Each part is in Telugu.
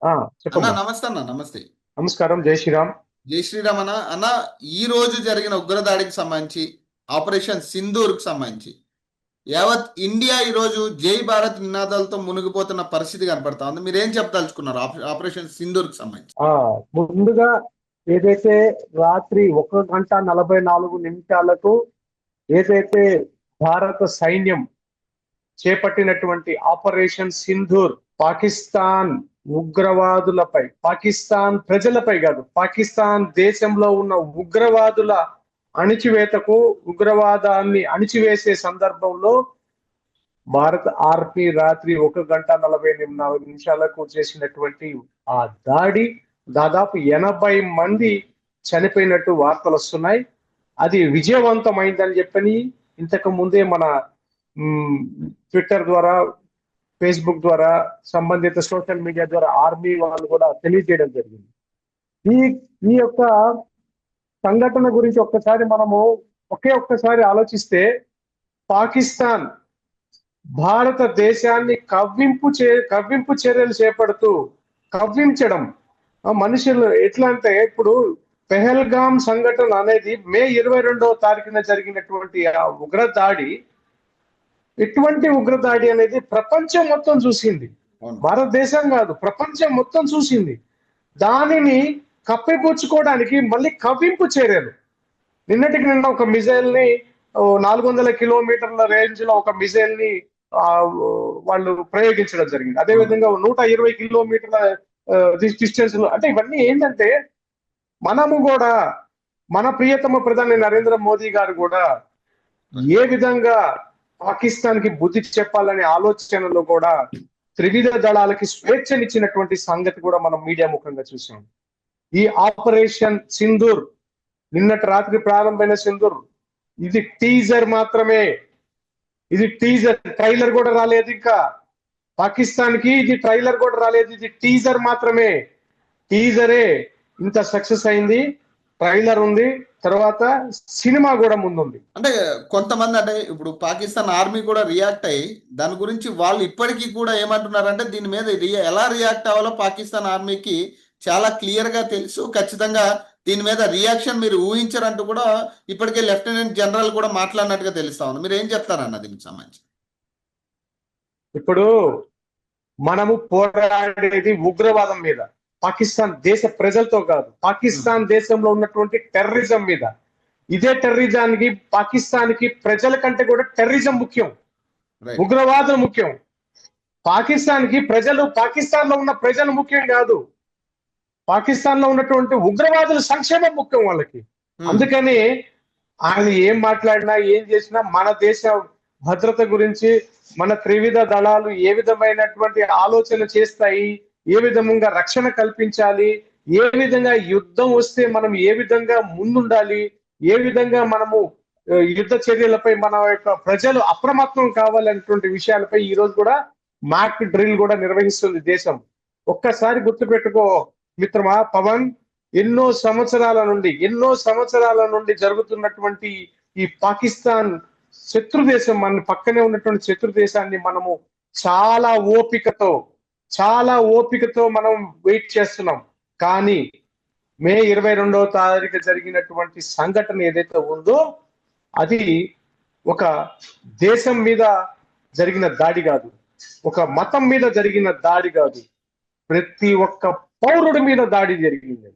ఆ అన్న చెప్పమ్మా. నమస్తే అన్న, నమస్తే. నమస్కారం, జై శ్రీరామ్. జై శ్రీరామ్ అన్న. అన్న, ఈ రోజు జరిగిన ఉగ్రదాడికి సంబంధించి, ఆపరేషన్ సింధూర్కి సంబంధించి యావత్ ఇండియా ఈ రోజు జై భారత్ నినాదాలతో మునిగిపోతున్న పరిస్థితి కనపడతా ఉంది. మీరు ఏం చెప్పదలుచుకున్నారు ఆపరేషన్ సింధూర్కి సంబంధించి? ఆ ముందుగా ఏదైతే రాత్రి 1 గంట 44 నిమిషాలకు ఏదైతే భారత సైన్యం చేపట్టినటువంటి ఆపరేషన్ సింధూర్ పాకిస్తాన్ ఉగ్రవాదులపై, పాకిస్తాన్ ప్రజలపై కాదు, పాకిస్తాన్ దేశంలో ఉన్న ఉగ్రవాదుల అణిచివేతకు, ఉగ్రవాదాన్ని అణిచివేసే సందర్భంలో భారత ఆర్మీ రాత్రి 1 గంట 44 నిమిషాలకు చేసినటువంటి ఆ దాడి, దాదాపు 80 మంది చనిపోయినట్టు వార్తలు వస్తున్నాయి. అది విజయవంతమైందని చెప్పని ఇంతకు ముందే మన ట్విట్టర్ ద్వారా, ఫేస్బుక్ ద్వారా, సంబంధిత సోషల్ మీడియా ద్వారా ఆర్మీ వాళ్ళు కూడా తెలియజేయడం జరిగింది. ఈ ఈ యొక్క సంఘటన గురించి మనము ఒక్కసారి ఆలోచిస్తే, పాకిస్తాన్ భారతదేశాన్ని కవ్వింపు చర్యలు చేపడుతూ కవ్వించడం, మనుషులు ఎట్లా అంటే, ఇప్పుడు పెహల్గాం సంఘటన అనేది మే 22వ తారీఖున జరిగినటువంటి ఆ ఉగ్రదాడి, ఇటువంటి ఉగ్రదాడి అనేది ప్రపంచం మొత్తం చూసింది. భారతదేశం కాదు, ప్రపంచం మొత్తం చూసింది. దానిని కప్పిపుచ్చుకోవడానికి మళ్ళీ కవ్వింపు చర్యలు. నిన్నటికి నిన్న ఒక మిజైల్ ని 400 కిలోమీటర్ల రేంజ్ లో ఒక మిజైల్ ని వాళ్ళు ప్రయోగించడం జరిగింది. అదేవిధంగా 120 కిలోమీటర్ల డిస్టెన్స్ లో. అంటే ఇవన్నీ ఏంటంటే, మనము కూడా, మన ప్రియతమ ప్రధాని నరేంద్ర మోదీ గారు కూడా ఏ విధంగా పాకిస్తాన్ కి బుద్ధి చెప్పాలనే ఆలోచనలో కూడా త్రివిధ దళాలకి స్వేచ్ఛనిచ్చినటువంటి సంగతి కూడా మనం మీడియా ముఖంగా చూసాం. ఈ ఆపరేషన్ సింధూర్, నిన్నటి రాత్రి ప్రారంభమైన సింధూర్, ఇది టీజర్ మాత్రమే. ఇది టీజర్, ట్రైలర్ కూడా రాలేదు. ఇంకా పాకిస్తాన్ కి ఇది ట్రైలర్ కూడా రాలేదు. ఇది టీజర్ మాత్రమే. టీజరే ఇంత సక్సెస్ అయింది. ట్రైలర్ ఉంది, తర్వాత సినిమా కూడా ముందుంది. అంటే కొంతమంది, అంటే ఇప్పుడు పాకిస్తాన్ ఆర్మీ కూడా రియాక్ట్ అయ్యి దాని గురించి వాళ్ళు ఇప్పటికీ కూడా ఏమంటున్నారంటే, దీని మీద ఎలా రియాక్ట్ అవ్వాలో పాకిస్తాన్ ఆర్మీకి చాలా క్లియర్ గా తెలుసు. ఖచ్చితంగా దీని మీద రియాక్షన్ మీరు ఊహించరంటూ కూడా ఇప్పటికే లెఫ్టినెంట్ జనరల్ కూడా మాట్లాడినట్టుగా తెలుస్తా ఉంది. మీరు ఏం చెప్తారన్న దీనికి సంబంధించి? ఇప్పుడు మనము పోరాడేది ఉగ్రవాదం మీద, పాకిస్తాన్ దేశ ప్రజలతో కాదు, పాకిస్తాన్ దేశంలో ఉన్నటువంటి టెర్రరిజం మీద. ఇదే టెర్రరిజానికి, పాకిస్తాన్ కి ప్రజల కంటే కూడా టెర్రరిజం ముఖ్యం, ఉగ్రవాదం ముఖ్యం. పాకిస్తాన్ కి ప్రజలు, పాకిస్తాన్ లో ఉన్న ప్రజలు ముఖ్యం కాదు, పాకిస్తాన్ లో ఉన్నటువంటి ఉగ్రవాదుల సంక్షేమం ముఖ్యం వాళ్ళకి. అందుకని ఆయన ఏం మాట్లాడినా, ఏం చేసినా మన దేశ భద్రత గురించి, మన త్రివిధ దళాలు ఏ విధమైనటువంటి ఆలోచన చేస్తాయి, ఏ విధంగా రక్షణ కల్పించాలి, ఏ విధంగా యుద్ధం వస్తే మనం ఏ విధంగా ముందుండాలి, ఏ విధంగా మనము యుద్ధ చర్యలపై మన యొక్క ప్రజలు అప్రమత్తం కావాలనేటువంటి విషయాలపై ఈ రోజు కూడా మాక్ డ్రిల్ కూడా నిర్వహిస్తుంది దేశం. ఒక్కసారి గుర్తుపెట్టుకో మిత్రమా పవన్, ఎన్నో సంవత్సరాల నుండి జరుగుతున్నటువంటి ఈ పాకిస్తాన్ శత్రు దేశం, మన పక్కనే ఉన్నటువంటి శత్రు దేశాన్ని మనము చాలా ఓపికతో మనం వెయిట్ చేస్తున్నాం. కానీ మే 22వ తారీఖు జరిగినటువంటి సంఘటన ఏదైతే ఉందో, అది ఒక దేశం మీద జరిగిన దాడి కాదు, ఒక మతం మీద జరిగిన దాడి కాదు, ప్రతి ఒక్క పౌరుడి మీద దాడి జరిగింది.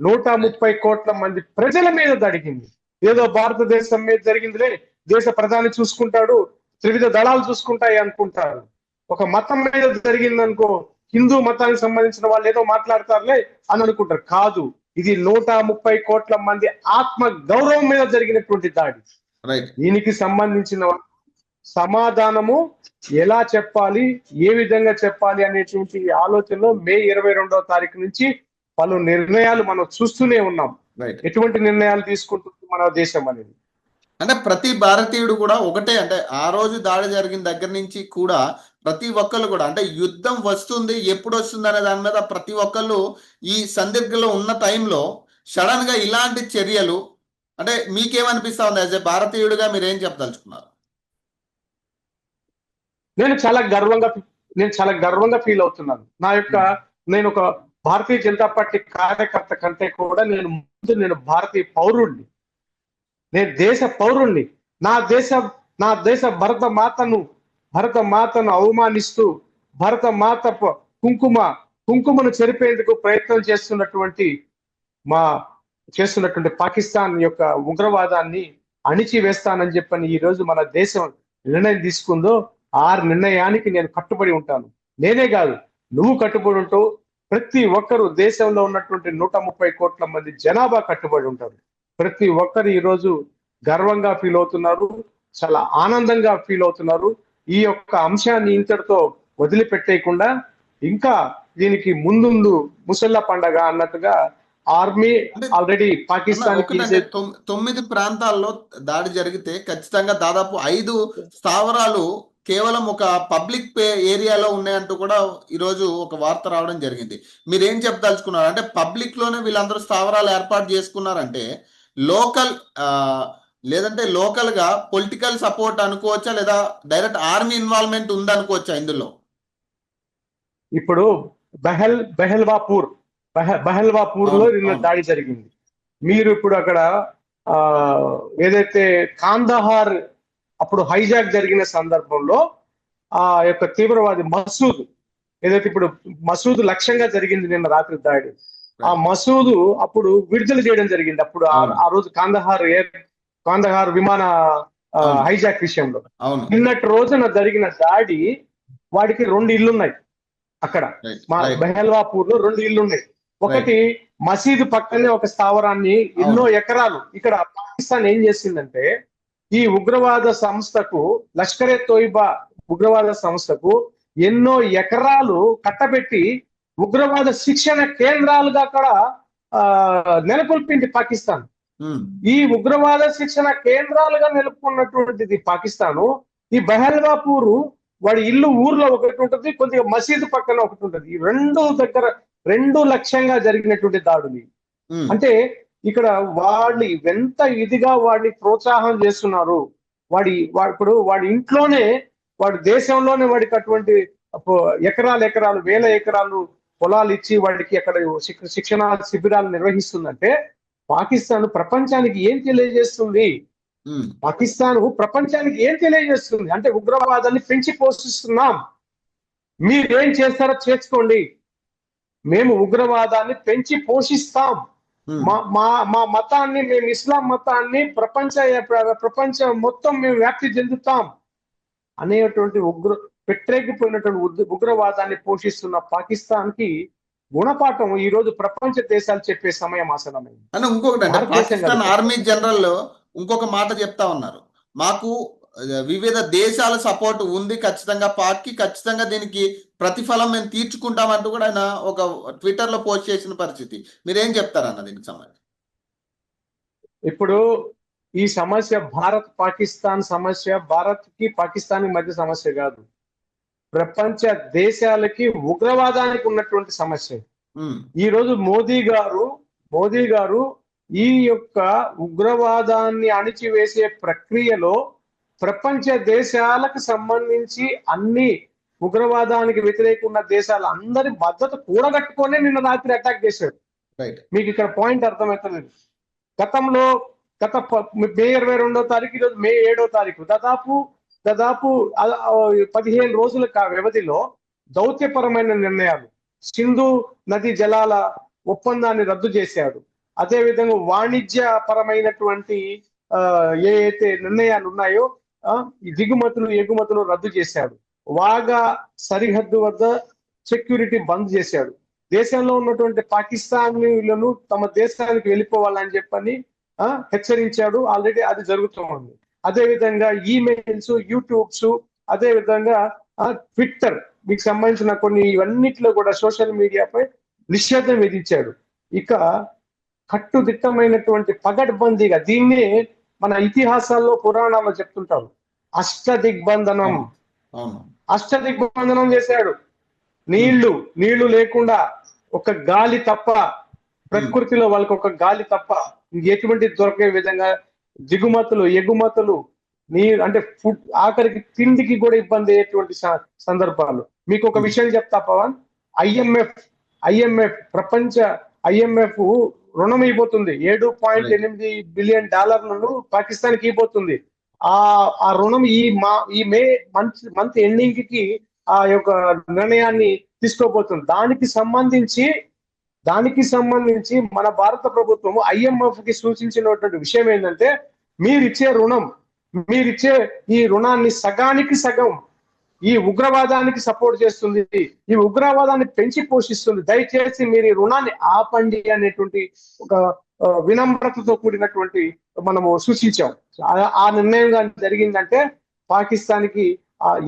130 కోట్ల మంది ప్రజల మీద జరిగింది. ఏదో భారతదేశం మీద జరిగిందిలే, దేశ ప్రధాని చూసుకుంటాడు, త్రివిధ దళాలు చూసుకుంటాయి అనుకుంటారు. ఒక మతం మీద జరిగిందనుకో, హిందూ మతానికి సంబంధించిన వాళ్ళు ఏదో మాట్లాడతారులే అని అనుకుంటారు. కాదు, ఇది 130 కోట్ల మంది ఆత్మ గౌరవం మీద జరిగినటువంటి దాడి. దీనికి సంబంధించిన సమాధానము ఎలా చెప్పాలి, ఏ విధంగా చెప్పాలి అనేటువంటి ఆలోచనలో మే 22వ తారీఖు నుంచి పలు నిర్ణయాలు మనం చూస్తూనే ఉన్నాం. ఎటువంటి నిర్ణయాలు తీసుకుంటుంది మన దేశం అనేది. అంటే ప్రతి భారతీయుడు కూడా ఒకటే, అంటే ఆ రోజు దాడి జరిగిన దగ్గర నుంచి కూడా ప్రతి ఒక్కళ్ళు కూడా, అంటే యుద్ధం వస్తుంది, ఎప్పుడు వస్తుంది అనే దాని మీద ప్రతి ఒక్కళ్ళు ఈ సందిగ్ధలో ఉన్న టైంలో సడన్ గా ఇలాంటి చర్యలు, అంటే మీకేమనిపిస్తా ఉంది యాజ్ ఏ భారతీయుడిగా, మీరు ఏం చెప్పదలుచుకున్నారు? నేను చాలా గర్వంగా ఫీల్ అవుతున్నాను. నా యొక్క నేను ఒక భారతీయ జనతా పార్టీ కార్యకర్త కంటే కూడా నేను భారతీయ పౌరుణ్ణి, నేను దేశ పౌరుణ్ణి. నా దేశ భరత మాతను అవమానిస్తూ భరత మాత కుంకుమను చెరిపేందుకు ప్రయత్నం చేస్తున్నటువంటి పాకిస్తాన్ యొక్క ఉగ్రవాదాన్ని అణిచివేస్తానని చెప్పని ఈ రోజు మన దేశం నిర్ణయం తీసుకుందో ఆ నిర్ణయానికి నేను కట్టుబడి ఉంటాను. నేనే కాదు, నువ్వు కట్టుబడి ఉంటావు. ప్రతి ఒక్కరు దేశంలో ఉన్నటువంటి 130 కోట్ల మంది జనాభా కట్టుబడి ఉంటారు. ప్రతి ఒక్కరు ఈ రోజు గర్వంగా ఫీల్ అవుతున్నారు, చాలా ఆనందంగా ఫీల్ అవుతున్నారు. ఈ యొక్క అంశాన్ని ఇంతటితో వదిలిపెట్టేయకుండా ఇంకా దీనికి ముందు ముసళ్ళ పండగ అన్నట్టుగా ఆర్మీ ఆల్రెడీ పాకిస్తాన్ 9 ప్రాంతాల్లో దాడి జరిగితే ఖచ్చితంగా దాదాపు 5 స్థావరాలు కేవలం ఒక పబ్లిక్ ఏరియాలో ఉన్నాయంటూ కూడా ఈరోజు ఒక వార్త రావడం జరిగింది. మీరేం చెప్పదలుచుకున్నారు? అంటే పబ్లిక్ లోనే వీళ్ళందరూ స్థావరాలు ఏర్పాటు చేసుకున్నారంటే లేదంటే లోకల్ గా పొలిటికల్ సపోర్ట్ అనుకోవచ్చా, లేదా డైరెక్ట్ ఆర్మీ ఇన్వాల్వ్మెంట్ ఉందనుకోవచ్చా ఇందులో? ఇప్పుడు బహల్వాపూర్ లో నిన్న దాడి జరిగింది. మీరు ఇప్పుడు అక్కడ ఏదైతే కాందహార్ అప్పుడు హైజాక్ జరిగిన సందర్భంలో ఆ యొక్క తీవ్రవాది మసూద్ ఏదైతే ఇప్పుడు మసూద్ లక్ష్యంగా జరిగింది నిన్న రాత్రి దాడి. ఆ మసూద్ అప్పుడు విడుదల చేయడం జరిగింది. అప్పుడు ఆ రోజు కాందహార్ విమాన హైజాక్ విషయంలో నిన్నటి రోజున జరిగిన దాడి, వాడికి 2 ఇళ్లున్నాయి అక్కడ. బహల్వాపూర్ లో 2 ఇళ్లున్నాయి. ఒకటి మసీదు పక్కనే ఒక స్థావరాన్ని ఎన్నో ఎకరాలు. ఇక్కడ పాకిస్తాన్ ఏం చేసిందంటే ఈ ఉగ్రవాద సంస్థకు, లష్కరే తోయిబా ఉగ్రవాద సంస్థకు ఎన్నో ఎకరాలు కట్టబెట్టి ఉగ్రవాద శిక్షణ కేంద్రాలుగా అక్కడ నెలకొల్పింది పాకిస్తాన్. ఈ ఉగ్రవాద శిక్షణ కేంద్రాలుగా నెలకొన్నటువంటిది పాకిస్తాను. ఈ బహల్వాపూర్ వాడి ఊర్లో ఒకటి ఉంటుంది, కొద్దిగా మసీదు పక్కన ఒకటి ఉంటుంది. ఈ 2 దగ్గర 2 లక్ష్యంగా జరిగినటువంటి దాడులు. అంటే ఇక్కడ వాళ్ళు ఎంత ఇదిగా వాడిని ప్రోత్సాహం చేస్తున్నారు. ఇప్పుడు వాడి ఇంట్లోనే, వాడి దేశంలోనే వాడికి అటువంటి ఎకరాలు వేల ఎకరాలు పొలాలు ఇచ్చి వాడికి అక్కడ శిక్షణ శిబిరాలు నిర్వహిస్తుందంటే పాకిస్తాన్ ప్రపంచానికి ఏం తెలియజేస్తుంది? ప్రపంచానికి ఏం తెలియజేస్తుంది అంటే ఉగ్రవాదాన్ని పెంచి పోషిస్తున్నాం, మీరేం చేస్తారో చేసుకోండి, మేము ఉగ్రవాదాన్ని పెంచి పోషిస్తాం, మా మతాన్ని, మేము ఇస్లాం మతాన్ని ప్రపంచం మొత్తం మేము వ్యాప్తి చెందుతాం అనేటువంటి పెట్టరేగిపోయినటువంటి ఉగ్రవాదాన్ని పోషిస్తున్న పాకిస్తాన్ కి గుణపాఠం ఈ రోజు ప్రపంచ దేశాలు చెప్పే సమయం ఆసనమైంది. అని ఇంకొకటి అంటే పాకిస్తాన్ ఆర్మీ జనరల్ ఇంకొక మాట చెప్తా ఉన్నారు, మాకు వివిధ దేశాల సపోర్ట్ ఉంది, ఖచ్చితంగా దీనికి ప్రతిఫలం మేము తీర్చుకుంటామంటూ కూడా ఆయన ఒక ట్విట్టర్ లో పోస్ట్ చేసిన పరిస్థితి. మీరేం చెప్తారన్న దీనికి సంబంధించి? ఇప్పుడు ఈ సమస్య భారత్ పాకిస్తాన్ సమస్య భారత్ కి పాకిస్తాన్ మధ్య సమస్య కాదు, ప్రపంచ దేశాలకి ఉగ్రవాదానికి ఉన్నటువంటి సమస్య. ఈ రోజు మోదీ గారు ఈ యొక్క ఉగ్రవాదాన్ని అణిచివేసే ప్రక్రియలో ప్రపంచ దేశాలకు సంబంధించి అన్ని ఉగ్రవాదానికి వ్యతిరేకంగా దేశాలు అందరి మద్దతు కూడగట్టుకొని నిన్న రాత్రి అటాక్ చేశాడు. మీకు ఇక్కడ పాయింట్ అర్థమవుతలేదు. గత మే 22వ తారీఖు, ఈరోజు మే 7వ తారీఖు, దాదాపు 15 రోజుల వ్యవధిలో దౌత్యపరమైన నిర్ణయాలు, సింధు నది జలాల ఒప్పందాన్ని రద్దు చేశాడు. అదే విధంగా వాణిజ్య పరమైనటువంటి ఏవైతే నిర్ణయాలు ఉన్నాయో ఈ దిగుమతులు ఎగుమతులు రద్దు చేశాడు. వాగా సరిహద్దు వద్ద సెక్యూరిటీ బంద్ చేశాడు. దేశంలో ఉన్నటువంటి పాకిస్తానీలను తమ దేశానికి వెళ్ళిపోవాలని చెప్పని హెచ్చరించాడు. ఆల్రెడీ అది జరుగుతుంది. అదే విధంగా ఈమెయిల్స్, యూట్యూబ్స్, అదే విధంగా ట్విట్టర్, మీకు సంబంధించిన కొన్ని ఇవన్నిట్లో కూడా సోషల్ మీడియాపై నిషేధం విధించాడు. ఇక కట్టుదిట్టమైనటువంటి పగడ్బందీగా దీన్ని మన ఇతిహాసాల్లో పురాణాల్లో చెప్తుంటారు, అష్టదిగ్బంధనం చేశాడు. నీళ్లు లేకుండా ఒక గాలి తప్ప, ప్రకృతిలో వాళ్ళకి ఒక గాలి తప్ప ఎటువంటి దొరికే విధంగా దిగుమతులు ఎగుమతులు అంటే ఫుడ్, ఆఖరికి తిండికి కూడా ఇబ్బంది అయ్యేటువంటి సందర్భాలు. మీకు ఒక విషయం చెప్తా పవన్, ప్రపంచ IMF రుణం ఇవ్వబోతుంది. రైట్. $7.8 బిలియన్ పాకిస్తాన్కి ఇవ్వబోతుంది. ఆ రుణం ఈ మే మంత్ ఎండింగ్ కి ఆ యొక్క నిర్ణయాన్ని తీసుకోబోతుంది. దానికి సంబంధించి మన భారత ప్రభుత్వం IMF కి సూచించినటువంటి విషయం ఏంటంటే, మీరిచ్చే ఈ రుణాన్ని సగానికి సగం ఈ ఉగ్రవాదానికి సపోర్ట్ చేస్తుంది, ఈ ఉగ్రవాదాన్ని పెంచి పోషిస్తుంది, దయచేసి మీరు ఈ రుణాన్ని ఆపండి అనేటువంటి ఒక వినమ్రతతో కూడినటువంటి మనము సూచించాం. ఆ నిర్ణయం కానీ జరిగిందంటే పాకిస్తాన్కి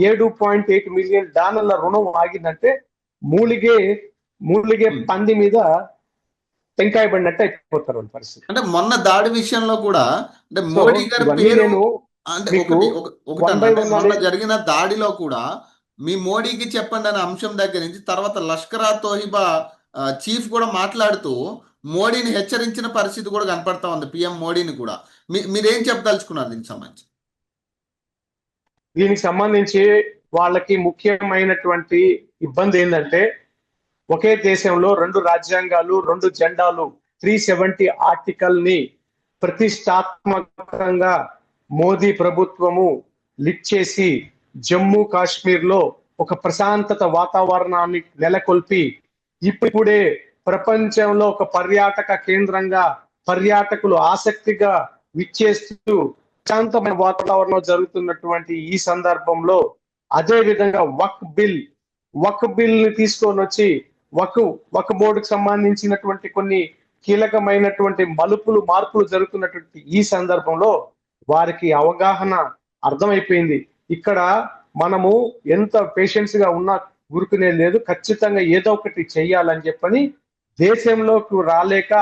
$7.8 మిలియన్ రుణం ఆగిందంటే మూలిగే పంది మీద టెంకాయ పడినట్టు అయిపోతారు పరిస్థితి. అంటే మొన్న దాడి విషయంలో కూడా అంటే మోడీ గారి పేరు అంటే మొన్న జరిగిన దాడిలో కూడా మీ మోడీకి చెప్పండి అనే అంశం దగ్గర నుంచి తర్వాత లష్కరా తోయిబా చీఫ్ కూడా మాట్లాడుతూ మోడీని హెచ్చరించిన పరిస్థితి కూడా కనపడతా ఉంది, పిఎం మోడీని కూడా. మీరేం చెప్పదలుచుకున్నారు దీనికి సంబంధించి వాళ్ళకి ముఖ్యమైనటువంటి ఇబ్బంది ఏంటంటే, ఒకే దేశంలో 2 రాజ్యాంగాలు, 2 జెండాలు, 370 ఆర్టికల్ ని ప్రతిష్టాత్మకంగా మోదీ ప్రభుత్వము లిఫ్ట్ చేసి జమ్మూ కాశ్మీర్ లో ఒక ప్రశాంతత వాతావరణాన్ని నెలకొల్పి ఇప్పుడే ప్రపంచంలో ఒక పర్యాటక కేంద్రంగా పర్యాటకులు ఆసక్తిగా విచ్చేస్తూ ప్రశాంతమైన వాతావరణంలో జరుగుతున్నటువంటి ఈ సందర్భంలో అదే విధంగా వక్ బిల్ ని తీసుకొని వచ్చి వక్ బోర్డుకు సంబంధించినటువంటి కొన్ని కీలకమైనటువంటి మార్పులు జరుగుతున్నటువంటి ఈ సందర్భంలో వారికి అవగాహన అర్థమైపోయింది. ఇక్కడ మనము ఎంత పేషెన్స్ గా ఉన్నా ఊరుకునేది లేదు, ఖచ్చితంగా ఏదో ఒకటి చెయ్యాలని చెప్పని దేశంలోకి రాలేక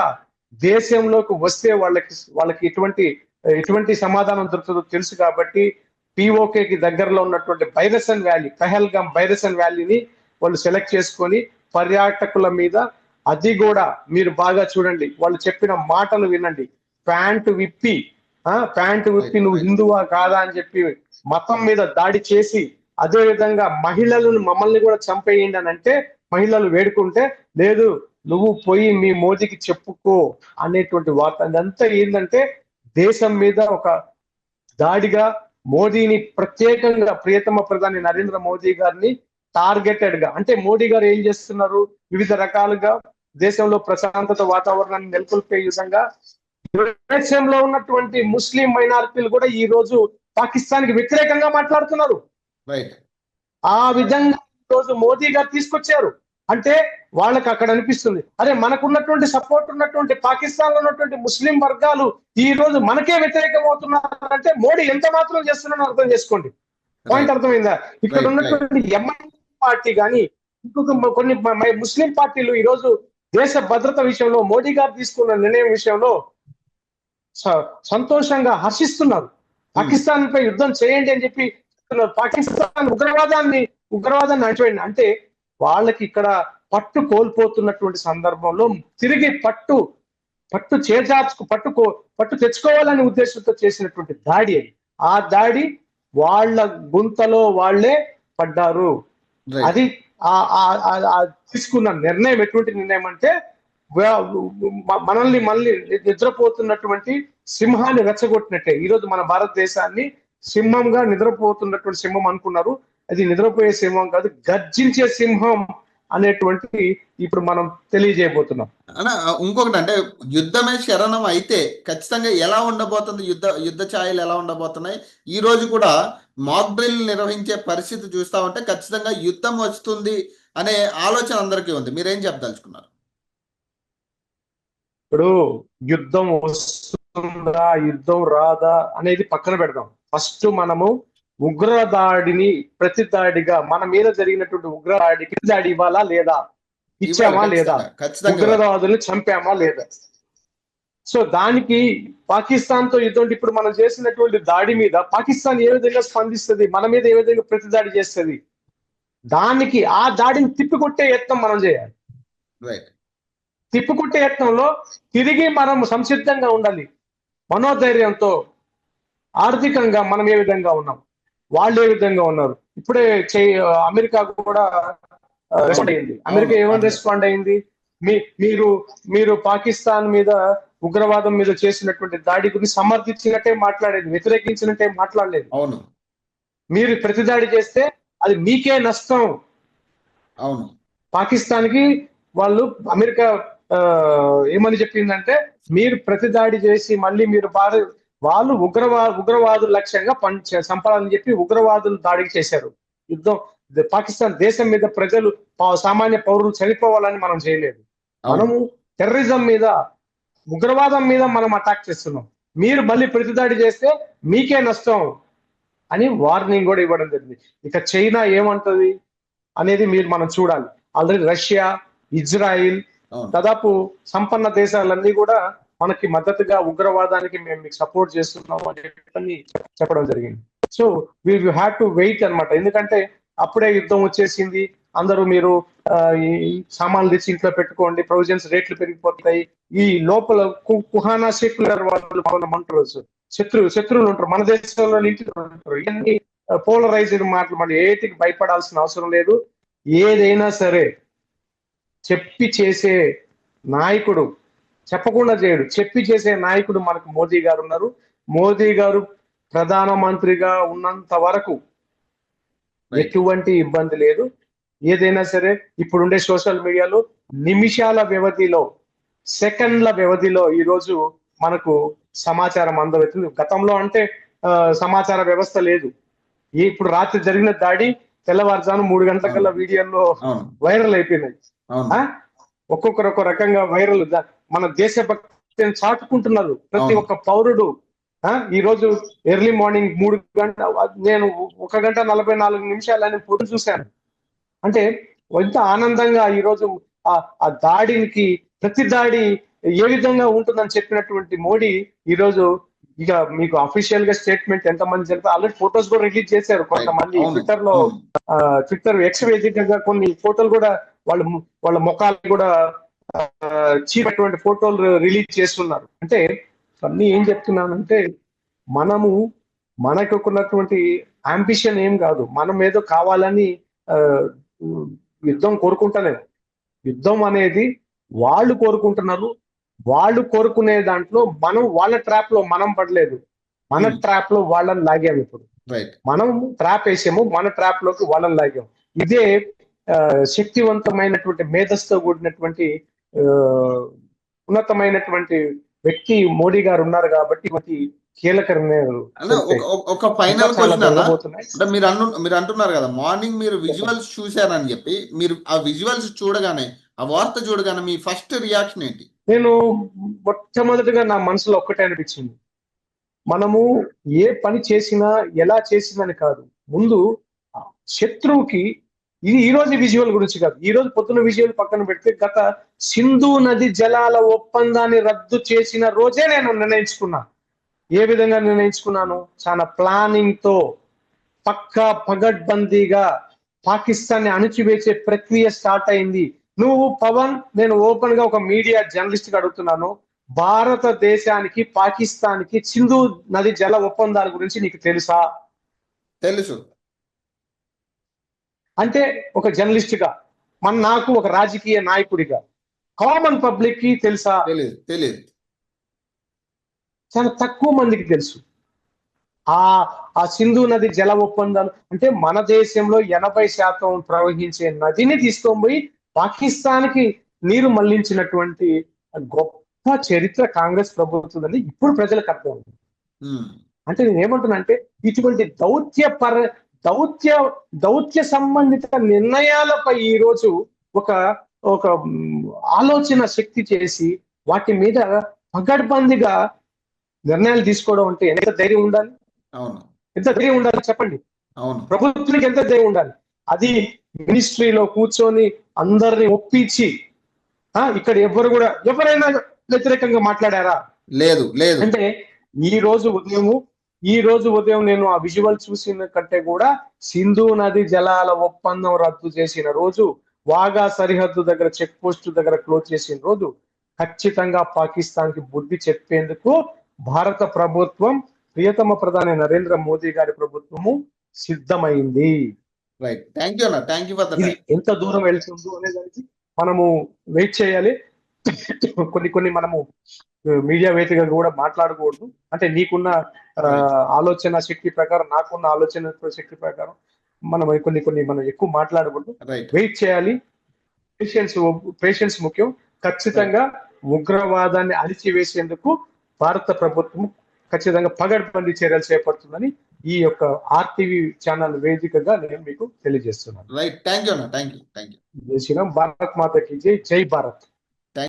దేశంలోకి వస్తే వాళ్ళకి ఎటువంటి సమాధానం దొరుకుతుందో తెలుసు కాబట్టి POKకి దగ్గరలో ఉన్నటువంటి పెహల్గాం బైరసన్ వ్యాలీని వాళ్ళు సెలెక్ట్ చేసుకొని పర్యాటకుల మీద, అది కూడా మీరు బాగా చూడండి, వాళ్ళు చెప్పిన మాటలు వినండి. ప్యాంటు విప్పి నువ్వు హిందువా కాదా అని చెప్పి మతం మీద దాడి చేసి, అదే విధంగా మమ్మల్ని కూడా చంపేయండి అని అంటే మహిళలు వేడుకుంటే, లేదు నువ్వు పోయి మీ మోదీకి చెప్పుకో అనేటువంటి వార్త. అదంతా ఏంటంటే దేశం మీద ఒక దాడిగా మోదీని ప్రత్యేకంగా ప్రియతమ ప్రధాని నరేంద్ర మోదీ గారిని టార్గెటెడ్ గా, అంటే మోడీ గారు ఏం చేస్తున్నారు, వివిధ రకాలుగా దేశంలో ప్రశాంతత వాతావరణాన్ని నెలకొల్పే విధంగా దేశంలో ఉన్నటువంటి ముస్లిం మైనారిటీలు కూడా ఈ రోజు పాకిస్తాన్ కి వ్యతిరేకంగా మాట్లాడుతున్నారు. ఆ విధంగా ఈ రోజు మోదీ గారు తీసుకొచ్చారు. అంటే వాళ్ళకి అక్కడ అనిపిస్తుంది, అరే మనకున్నటువంటి సపోర్ట్ ఉన్నటువంటి పాకిస్తాన్ లో ఉన్నటువంటి ముస్లిం వర్గాలు ఈ రోజు మనకే వ్యతిరేకం అవుతున్నారంటే మోడీ ఎంత మాత్రం చేస్తున్నారో అర్థం చేసుకోండి. పాయింట్ అర్థమైందా? ఇక్కడ ఉన్నటువంటి MI పార్టీ కానీ ఇంకొక కొన్ని ముస్లిం పార్టీలు ఈ రోజు దేశ భద్రత విషయంలో మోడీ గారు తీసుకున్న నిర్ణయం విషయంలో సంతోషంగా హర్షిస్తున్నారు. పాకిస్తాన్ పై యుద్ధం చేయండి అని చెప్పి పాకిస్తాన్ ఉగ్రవాదాన్ని అణచివేయండి అంటే వాళ్ళకి ఇక్కడ పట్టు కోల్పోతున్నటువంటి సందర్భంలో తిరిగి పట్టు తెచ్చుకోవాలనే ఉద్దేశంతో చేసినటువంటి దాడి అది. ఆ దాడి వాళ్ళ గుంతలో వాళ్ళే పడ్డారు. అది తీసుకున్న నిర్ణయం ఎటువంటి నిర్ణయం అంటే మళ్ళీ నిద్రపోతున్నటువంటి సింహాన్ని రెచ్చగొట్టినట్టే. ఈరోజు మన భారతదేశాన్ని సింహంగా నిద్రపోతున్నటువంటి సింహం అనుకున్నారు, అది నిద్రపోయే సింహం కాదు, గర్జించే సింహం అనేటువంటి ఇప్పుడు మనం తెలియజేయబోతున్నాం. ఇంకొకటి అంటే యుద్ధమే శరణం అయితే ఖచ్చితంగా ఎలా ఉండబోతుంది, యుద్ధ ఛాయలు ఎలా ఉండబోతున్నాయి? ఈ రోజు కూడా మాక్ డ్రిల్ నిర్వహించే పరిస్థితి చూస్తా ఉంటే ఖచ్చితంగా యుద్ధం వస్తుంది అనే ఆలోచన అందరికీ ఉంది. మీరేం చెప్పదలుచుకున్నారు? ఇప్పుడు యుద్ధం వస్తుందా యుద్ధం రాదా అనేది పక్కన పెడదాం. ఫస్ట్ మనము ఉగ్రదాడిని ప్రతిదాడిగా మన మీద జరిగినటువంటి ఉగ్రదాడికి దాడి ఇవ్వాలా లేదా, ఇచ్చామా లేదా, ఉగ్రవాదుల్ని చంపామా లేదా. సో దానికి పాకిస్తాన్ తో ఇటువంటి ఇప్పుడు మనం చేసినటువంటి దాడి మీద పాకిస్తాన్ ఏ విధంగా స్పందిస్తుంది, మన మీద ఏ విధంగా ప్రతిదాడి చేస్తుంది, దానికి ఆ దాడిని తిప్పికొట్టే యత్నం మనం చేయాలి. తిప్పికొట్టే యత్నంలో తిరిగి మనం సంసిద్ధంగా ఉండాలి. మనోధైర్యంతో ఆర్థికంగా మనం ఏ విధంగా ఉన్నాం, వాళ్ళు ఏ విధంగా ఉన్నారు. ఇప్పుడే అమెరికా కూడా రెస్పాండ్ అయింది. అమెరికా ఏమని రెస్పాండ్ అయింది? మీరు మీరు పాకిస్తాన్ మీద ఉగ్రవాదం మీద చేసినటువంటి దాడి గురించి సమర్థించినట్టే మాట్లాడేది, వ్యతిరేకించినట్టే మాట్లాడలేదు. అవును, మీరు ప్రతిదాడి చేస్తే అది మీకే నష్టం. అవును, పాకిస్తాన్ కి వాళ్ళు అమెరికా ఏమని చెప్పిందంటే, మీరు ప్రతిదాడి చేసి మళ్ళీ మీరు వాళ్ళు ఉగ్రవాదుల లక్ష్యంగా సంపాలని చెప్పి ఉగ్రవాదులు దాడికి చేశారు. యుద్ధం పాకిస్తాన్ దేశం మీద ప్రజలు సామాన్య పౌరులు చనిపోవాలని మనం చేయలేదు. మనము టెర్రరిజం మీద, ఉగ్రవాదం మీద మనం అటాక్ చేస్తున్నాం. మీరు మళ్ళీ ప్రతిదాడి చేస్తే మీకే నష్టం అని వార్నింగ్ కూడా ఇవ్వడం జరిగింది. ఇక చైనా ఏమంటది అనేది మనం చూడాలి. ఆల్రెడీ రష్యా, ఇజ్రాయిల్, దాదాపు సంపన్న దేశాలన్నీ కూడా మనకి మద్దతుగా ఉగ్రవాదానికి మేము మీకు సపోర్ట్ చేస్తున్నాము అని చెప్పడం జరిగింది. So we have to wait అనమాట. ఎందుకంటే అప్పుడే యుద్ధం వచ్చేసింది, అందరూ మీరు సామాన్లు తెచ్చి ఇంట్లో పెట్టుకోండి, ప్రొవిజన్స్ రేట్లు పెరిగిపోతాయి. ఈ లోపల కుహానా సెక్యులర్ వాళ్ళు అంటారు, శత్రువులు ఉంటారు మన దేశంలో ఇంటి ఉంటారు. ఇవన్నీ పోలరైజ్డ్ మాటలు. మళ్ళీ ఏటికి భయపడాల్సిన అవసరం లేదు. ఏదైనా సరే చెప్పి చేసే నాయకుడు, చెప్పకుండా చేయడు, చెప్పి చేసే నాయకుడు మనకు మోదీ గారు ఉన్నారు. మోదీ గారు ప్రధానమంత్రిగా ఉన్నంత వరకు ఎటువంటి ఇబ్బంది లేదు. ఏదైనా సరే ఇప్పుడుండే సోషల్ మీడియాలో నిమిషాల వ్యవధిలో, సెకండ్ల వ్యవధిలో ఈరోజు మనకు సమాచారం అందవుతుంది. గతంలో అంటే సమాచార వ్యవస్థ లేదు. ఇప్పుడు రాత్రి జరిగిన దాడి తెల్లవారుజాము 3 గంటలకల్లా వీడియోలో వైరల్ అయిపోయినాయి. ఒక్కొక్కరు ఒక్కో రకంగా వైరల్. మన దేశభక్తిని చాటుకుంటున్నారు ప్రతి ఒక్క పౌరుడు. ఈ రోజు ఎర్లీ మార్నింగ్ 3 గంటల, నేను 1 గంట 44 నిమిషాలని పొద్దు చూశాను. అంటే ఎంత ఆనందంగా ఈరోజు ఆ దాడికి, ప్రతి దాడి ఏ విధంగా ఉంటుందని చెప్పినటువంటి మోడీ ఈరోజు ఇక మీకు అఫీషియల్ గా స్టేట్మెంట్ ఎంతమంది జరిపి ఆల్రెడీ ఫొటోస్ కూడా రిలీజ్ చేశారు కొంతమంది. ట్విట్టర్ ఎక్స్ వేదికగా కొన్ని ఫోటోలు కూడా వాళ్ళ ముఖాలు కూడా చీపటువంటి ఫోటోలు రిలీజ్ చేస్తున్నారు. అంటే అన్ని ఏం చెప్తున్నానంటే, మనకున్నటువంటి అంబిషన్ ఏం కాదు, మనం ఏదో కావాలని యుద్ధం కోరుకుంటలేదు. యుద్ధం అనేది వాళ్ళు కోరుకుంటున్నారు. వాళ్ళు కోరుకునే దాంట్లో వాళ్ళ ట్రాప్ లో మనం పడలేదు, మన ట్రాప్ లో వాళ్ళని లాగాము. ఇప్పుడు మనం ట్రాప్ వేసాము, మన ట్రాప్ లోకి వాళ్ళని లాగాము. ఇదే శక్తివంతమైనటువంటి మేధస్తో కూడినటువంటి ఉన్నతమైనటువంటి వ్యక్తి మోడీ గారు ఉన్నారు కాబట్టి కీలక నిర్ణయాలు. ఒక ఫైనల్ క్వశ్చన్ అంటే మీరు అంటున్నారు కదా, మార్నింగ్ మీరు విజువల్స్ చూశారని చెప్పి, మీరు ఆ విజువల్స్ చూడగానే, ఆ వార్త చూడగానే మీ ఫస్ట్ రియాక్షన్ ఏంటి? నేను మొట్టమొదటిగా నా మనసులో ఒక్కటే అనిపించింది, మనము ఏ పని చేసినా ఎలా చేసిందని కాదు, ముందు శత్రువుకి ఈ రోజు విజువల్ గురించి కాదు, ఈ రోజు పొద్దున విజువల్ పక్కన పెడితే, గత సింధు నది జలాల ఒప్పందాన్ని రద్దు చేసిన రోజే నేను నిర్ణయించుకున్నా. ఏ విధంగా నిర్ణయించుకున్నాను? చాలా ప్లానింగ్ తో, పక్కా పగడ్బందీగా పాకిస్తాన్ ని అణిచివేసే ప్రక్రియ స్టార్ట్ అయింది. నువ్వు పవన్, నేను ఓపెన్ గా ఒక మీడియా జర్నలిస్ట్ గా అడుగుతున్నాను, భారతదేశానికి పాకిస్తాన్ కి సింధు నది జల ఒప్పందాల గురించి నీకు తెలుసా? తెలుసు. అంటే ఒక జర్నలిస్ట్ గా, నాకు ఒక రాజకీయ నాయకుడిగా, కామన్ పబ్లిక్ కి తెలుసా? తెలియదు. చాలా తక్కువ మందికి తెలుసు. ఆ సింధు నది జల ఒప్పందాలు అంటే మన దేశంలో 80% ప్రవహించే నదిని తీసుకొని పోయి పాకిస్తాన్ కి నీరు మళ్లించినటువంటి గొప్ప చరిత్ర కాంగ్రెస్ ప్రభుత్వం అని ఇప్పుడు ప్రజలకు అర్థం. అంటే నేను ఏమంటున్నా అంటే, ఇటువంటి దౌత్య సంబంధిత నిర్ణయాలపై ఈ రోజు ఒక ఆలోచన శక్తి చేసి వాటి మీద పగడ్బందీగా నిర్ణయాలు తీసుకోవడం అంటే ఎంత ధైర్యం ఉండాలి? ఎంత ధైర్యం ఉండాలి చెప్పండి. ప్రభుత్వానికి ఎంత ధైర్యం ఉండాలి? అది మినిస్ట్రీలో కూర్చొని అందరిని ఒప్పించి, ఇక్కడ ఎవరైనా వ్యతిరేకంగా మాట్లాడారా? లేదు. అంటే ఈ రోజు ఉదయం నేను ఆ విజువల్ చూసిన కంటే కూడా, సింధు నది జలాల ఒప్పందం రద్దు చేసిన రోజు, వాగా సరిహద్దు దగ్గర చెక్ పోస్ట్ దగ్గర క్లోజ్ చేసిన రోజు, ఖచ్చితంగా పాకిస్తాన్ కి బుద్ధి చెప్పేందుకు భారత ప్రభుత్వం, ప్రియతమ ప్రధాని నరేంద్ర మోదీ గారి ప్రభుత్వము సిద్ధమైంది. రైట్. థ్యాంక్ యూ అన్న. థ్యాంక్ యూ ఫర్ ద ఇది టైం. ఎంత దూరం వెళ్తుందో అనే దానికి మనము వెయిట్ చేయాలి. కొన్ని మనము మీడియా వేదికగా కూడా మాట్లాడకూడదు. అంటే నీకున్న ఆలోచన శక్తి ప్రకారం, నాకున్న ఆలోచన శక్తి ప్రకారం మనం కొన్ని మనం ఎక్కువ మాట్లాడకూడదు. రైట్. వెయిట్ చేయాలి. పేషెన్స్ ముఖ్యం. ఖచ్చితంగా ఉగ్రవాదాన్ని అణిచివేసేందుకు భారత ప్రభుత్వం ఖచ్చితంగా పగడ్బందీ చర్యలు చేపడుతుందని ఈ యొక్క ఆర్టీవీ ఛానల్ వేదికగా నేను మీకు తెలియజేస్తున్నాను. రైట్. థ్యాంక్ యూ అన్న. Thank you. జై శ్రీరామ్. భారత్ మాతకి జై. జై భారత్.